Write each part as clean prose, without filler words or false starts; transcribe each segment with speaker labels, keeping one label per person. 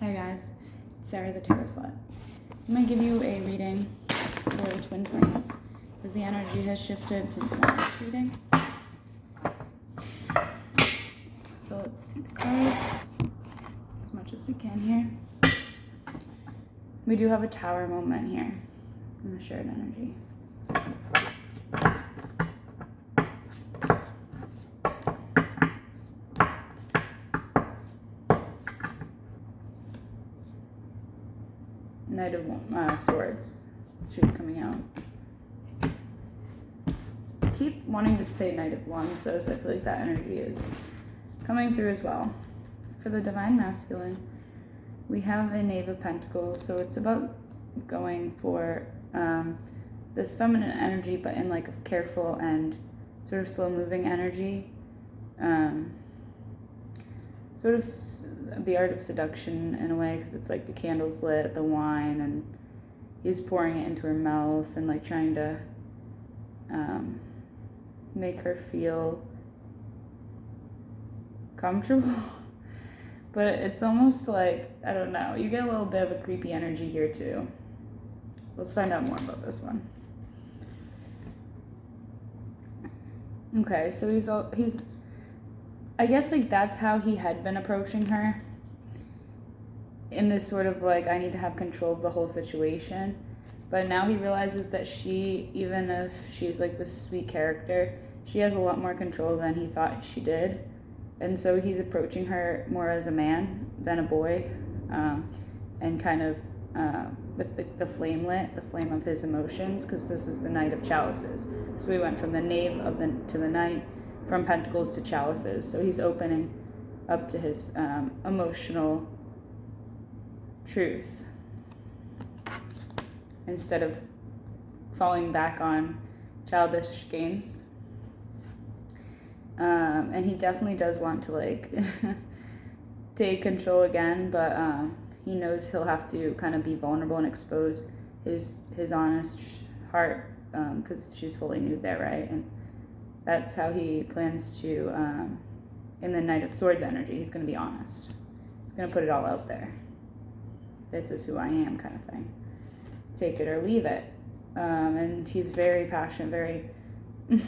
Speaker 1: Hey guys, it's Sarah the Tarot Slut. I'm going to give you a reading for the twin flames because the energy has shifted since my last reading. So let's see the cards as much as we can here. We do have a tower moment here in the shared energy. Knight of Swords should be coming out. I keep wanting to say Knight of Wands, so I feel like that energy is coming through as well. For the Divine Masculine, we have a Knave of Pentacles, so it's about going for this feminine energy, but in like a careful and sort of slow-moving energy. Sort of the art of seduction in a way, because it's like the candles lit, the wine, and he's pouring it into her mouth and like trying to make her feel comfortable. But it's almost like, I don't know, you get a little bit of a creepy energy here too. Let's find out more about this one. Okay, so he's I guess like that's how he had been approaching her, in this sort of like, I need to have control of the whole situation. But now he realizes that she, even if she's like this sweet character, she has a lot more control than he thought she did. And so he's approaching her more as a man than a boy, and kind of with the flame lit, the flame of his emotions, because this is the Knight of Chalices. So we went from the Knave to the Knight, from Pentacles to Chalices. So he's opening up to his emotional truth instead of falling back on childish games. And he definitely does want to like take control again, but he knows he'll have to kind of be vulnerable and expose his honest heart, because she's fully nude there, right? And that's how he plans to, in the Knight of Swords energy, he's going to be honest. He's going to put it all out there. This is who I am, kind of thing. Take it or leave it. And he's very passionate, very a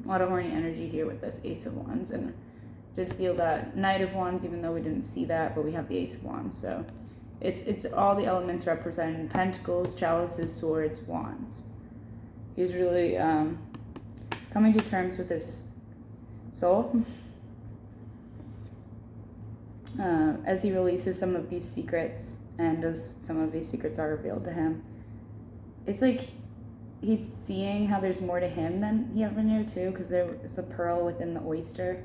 Speaker 1: lot of horny energy here with this Ace of Wands. And did feel that Knight of Wands, even though we didn't see that, but we have the Ace of Wands. So it's all the elements represented: Pentacles, Chalices, Swords, Wands. He's really coming to terms with his soul as he releases some of these secrets, and as some of these secrets are revealed to him. It's like he's seeing how there's more to him than he ever knew too, because there's a pearl within the oyster.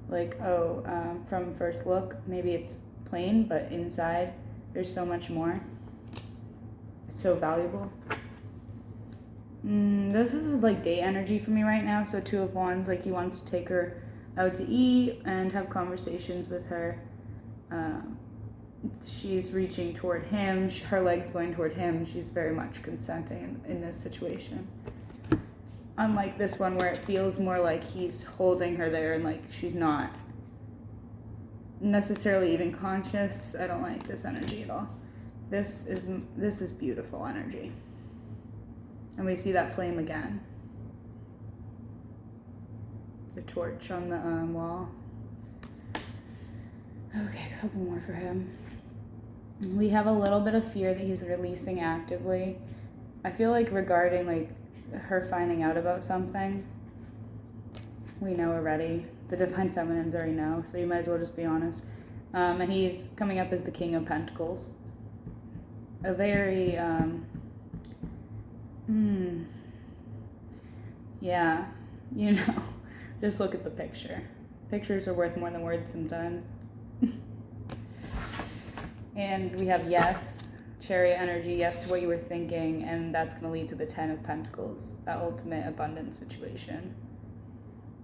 Speaker 1: Like, from first look, maybe it's plain, but inside there's so much more. It's so valuable. This is like day energy for me right now. So Two of Wands, like he wants to take her out to eat and have conversations with her. She's reaching toward him, her legs going toward him. She's very much consenting in this situation. Unlike this one where it feels more like he's holding her there and like she's not necessarily even conscious. I don't like this energy at all. This is beautiful energy. And we see that flame again. The torch on the wall. Okay, a couple more for him. We have a little bit of fear that he's releasing actively. I feel like regarding like her finding out about something, we know already. The Divine Feminines already know, so you might as well just be honest. And he's coming up as the King of Pentacles. A very, yeah, you know, just look at the picture. Pictures are worth more than words sometimes. And we have yes, Chariot energy, yes to what you were thinking, and that's going to lead to the Ten of Pentacles, that ultimate abundance situation.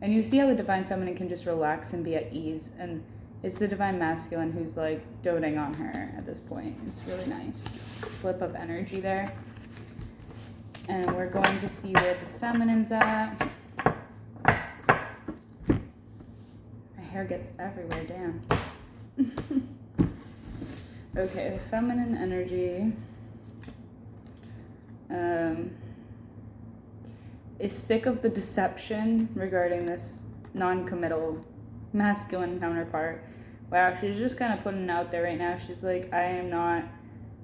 Speaker 1: And you see how the Divine Feminine can just relax and be at ease, and it's the Divine Masculine who's like doting on her at this point. It's really nice. Flip of energy there. And we're going to see where the Feminine's at. My hair gets everywhere, damn. Okay, the feminine energy is sick of the deception regarding this non-committal masculine counterpart. Wow, she's just kind of putting it out there right now. She's like, I am not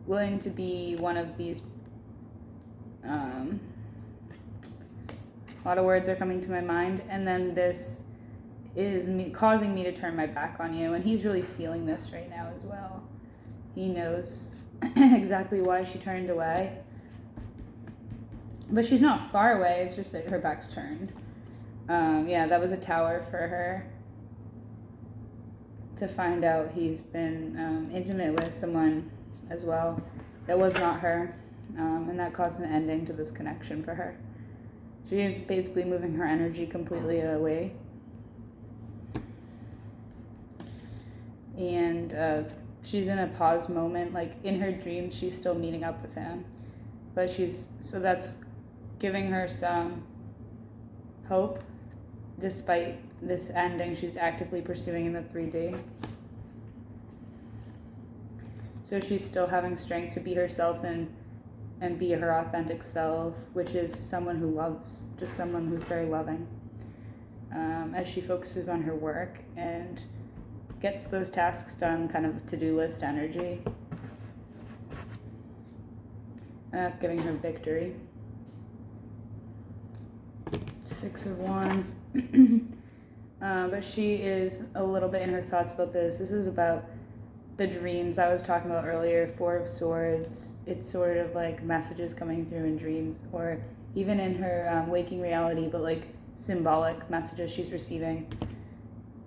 Speaker 1: willing to be one of these. A lot of words are coming to my mind, and then this is causing me to turn my back on you, and he's really feeling this right now as well. He knows exactly why she turned away, but she's not far away. It's just that her back's turned. Yeah, that was a tower for her to find out he's been intimate with someone as well that was not her, and that caused an ending to this connection for her. She is basically moving her energy completely away. And she's in a pause moment. Like, in her dreams, she's still meeting up with him. But so that's giving her some hope. Despite this ending, she's actively pursuing in the 3D. So she's still having strength to be herself and be her authentic self, which is someone who loves, just someone who's very loving, as she focuses on her work and gets those tasks done, kind of to-do list energy. And that's giving her victory. 6 of Wands. But she is a little bit in her thoughts about this. This is about the dreams I was talking about earlier. 4 of Swords. It's sort of like messages coming through in dreams, or even in her waking reality, but like symbolic messages she's receiving.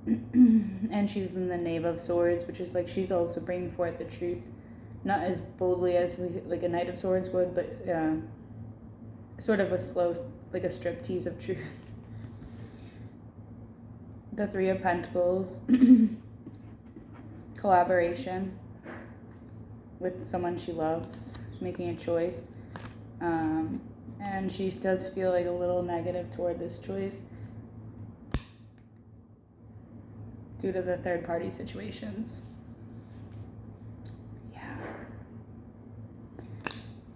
Speaker 1: And she's in the Knave of Swords, which is like she's also bringing forth the truth, not as boldly as like a Knight of Swords would, but sort of a slow, like a striptease of truth. The 3 of Pentacles. Collaboration with someone she loves, making a choice, and she does feel like a little negative toward this choice due to the third party situations. Yeah.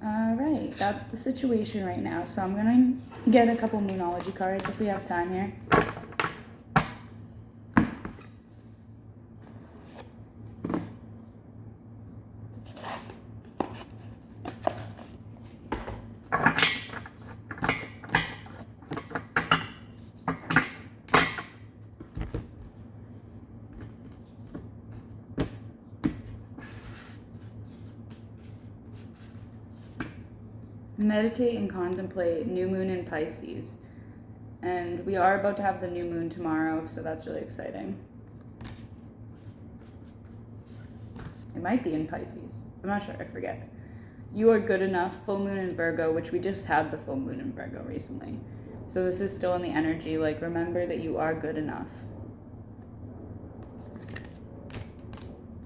Speaker 1: All right, that's the situation right now. So I'm gonna get a couple Moonology cards if we have time here. Meditate and contemplate new moon in Pisces. And we are about to have the new moon tomorrow, so that's really exciting. It might be in Pisces. I'm not sure, I forget. You are good enough, full moon in Virgo, which we just had the full moon in Virgo recently. So this is still in the energy, like remember that you are good enough.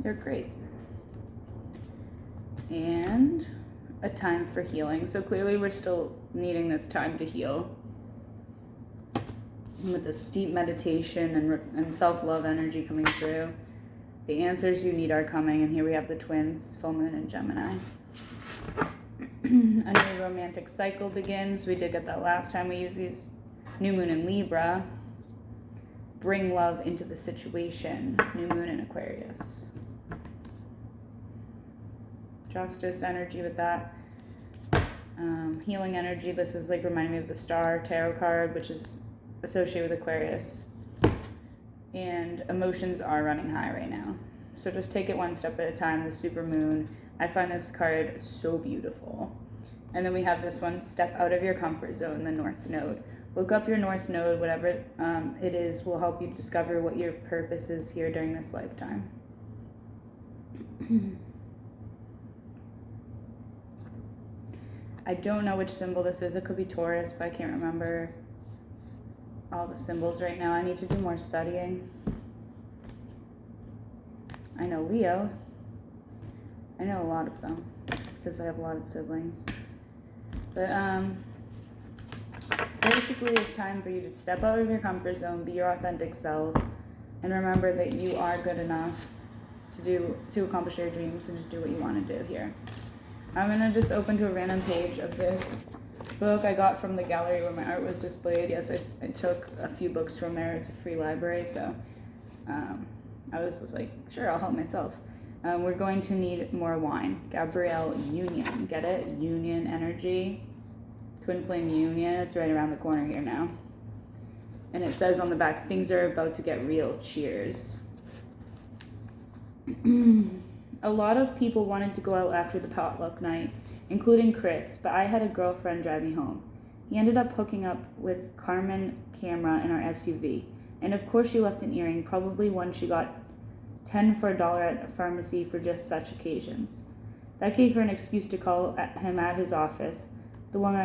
Speaker 1: You're great. And a time for healing. So clearly we're still needing this time to heal. With this deep meditation and self-love energy coming through. The answers you need are coming, and here we have the twins, full moon in Gemini. A new romantic cycle begins. We did get that last time we used these. New moon in Libra. Bring love into the situation. New moon in Aquarius. Justice energy with that. Healing energy. This is like reminding me of the Star Tarot card, which is associated with Aquarius. And emotions are running high right now. So just take it one step at a time. The super moon. I find this card so beautiful. And then we have this one, step out of your comfort zone, the North Node. Look up your North Node, whatever it is, will help you discover what your purpose is here during this lifetime. I don't know which symbol this is. It could be Taurus, but I can't remember all the symbols right now. I need to do more studying. I know Leo. I know a lot of them because I have a lot of siblings. But basically it's time for you to step out of your comfort zone, be your authentic self, and remember that you are good enough to to accomplish your dreams and to do what you want to do here. I'm gonna just open to a random page of this book I got from the gallery where my art was displayed. Yes, I took a few books from there. It's a free library, so I was just like, sure, I'll help myself. We're going to need more wine. Gabrielle Union, get it? Union energy. Twin Flame Union, it's right around the corner here now. And it says on the back, things are about to get real, cheers. A lot of people wanted to go out after the potluck night, including Chris, but I had a girlfriend drive me home. He ended up hooking up with Carmen Camera in our SUV, and of course she left an earring, probably one she got 10 for $1 at a pharmacy for just such occasions. That gave her an excuse to call him at his office, the one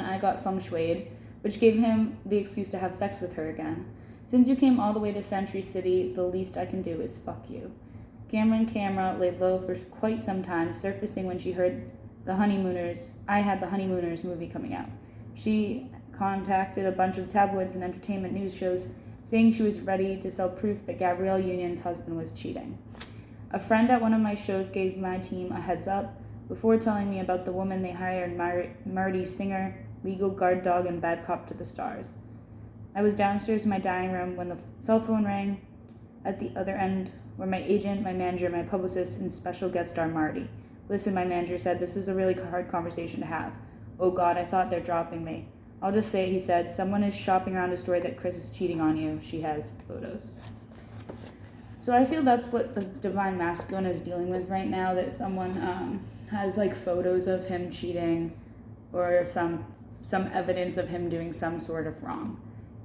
Speaker 1: I got feng shuied, which gave him the excuse to have sex with her again. Since you came all the way to Century City, the least I can do is fuck you. Cameron Camera laid low for quite some time, surfacing when she heard I had the Honeymooners movie coming out. She contacted a bunch of tabloids and entertainment news shows, saying she was ready to sell proof that Gabrielle Union's husband was cheating. A friend at one of my shows gave my team a heads up before telling me about the woman they hired, Marty Singer, legal guard dog and bad cop to the stars. I was downstairs in my dining room when the cell phone rang. At the other end were my agent, my manager, my publicist, and special guest star Marty. Listen, my manager said, this is a really hard conversation to have. Oh God, I thought they're dropping me. I'll just say it, he said. Someone is shopping around a story that Chris is cheating on you. She has photos. So I feel that's what the Divine Masculine is dealing with right now, that someone has like photos of him cheating or some evidence of him doing some sort of wrong.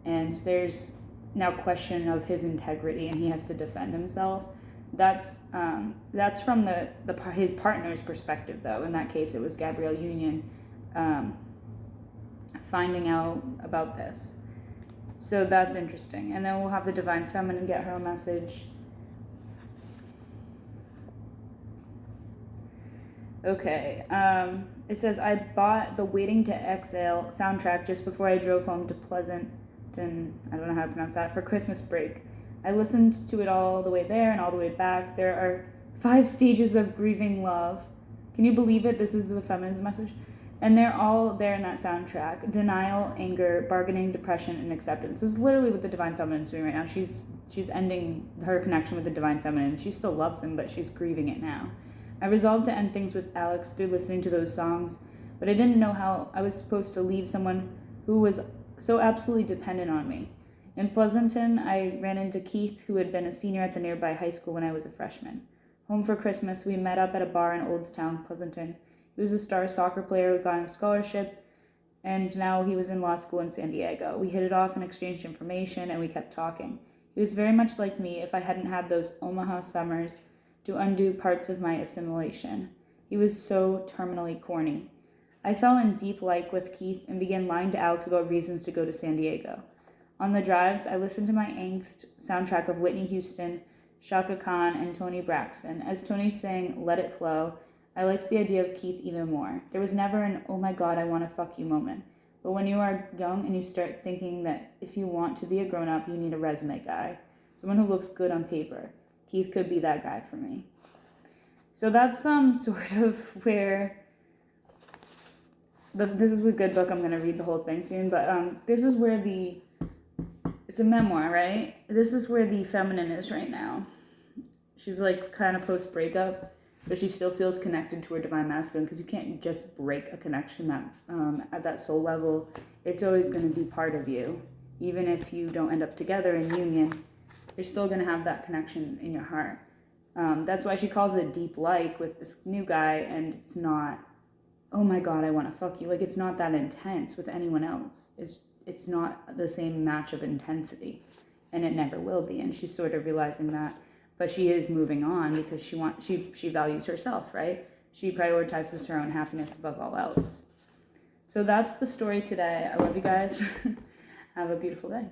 Speaker 1: And there's now question of his integrity and he has to defend himself. That's from his partner's perspective, though. In that case, it was Gabrielle Union finding out about this. So that's interesting. And then we'll have the Divine Feminine get her a message. Okay. It says, I bought the Waiting to Exhale soundtrack just before I drove home to Pleasanton, I don't know how to pronounce that, for Christmas break. I listened to it all the way there and all the way back. There are 5 stages of grieving love. Can you believe it? This is the feminine's message. And they're all there in that soundtrack. Denial, anger, bargaining, depression, and acceptance. This is literally what the Divine Feminine is doing right now. She's ending her connection with the Divine Feminine. She still loves him, but she's grieving it now. I resolved to end things with Alex through listening to those songs, but I didn't know how I was supposed to leave someone who was so absolutely dependent on me. In Pleasanton, I ran into Keith, who had been a senior at the nearby high school when I was a freshman. Home for Christmas, we met up at a bar in Oldstown, Pleasanton. He was a star soccer player who got a scholarship, and now he was in law school in San Diego. We hit it off and exchanged information, and we kept talking. He was very much like me if I hadn't had those Omaha summers to undo parts of my assimilation. He was so terminally corny. I fell in deep like with Keith and began lying to Alex about reasons to go to San Diego. On the drives, I listened to my angst soundtrack of Whitney Houston, Shaka Khan, and Toni Braxton. As Toni sang Let It Flow, I liked the idea of Keith even more. There was never an, oh my God, I want to fuck you moment. But when you are young and you start thinking that if you want to be a grown-up, you need a resume guy. Someone who looks good on paper. Keith could be that guy for me. So that's sort of where... This is a good book. I'm going to read the whole thing soon. But this is where it's a memoir, right? This is where the feminine is right now. She's like kind of post-breakup, but she still feels connected to her Divine Masculine, because you can't just break a connection that at that soul level. It's always going to be part of you. Even if you don't end up together in union, you're still going to have that connection in your heart. That's why she calls it deep like with this new guy, and it's not, oh my God, I want to fuck you. Like, it's not that intense with anyone else. It's not the same match of intensity, and it never will be. And she's sort of realizing that, but she is moving on because she values herself, right? She prioritizes her own happiness above all else. So that's the story today. I love you guys. Have a beautiful day.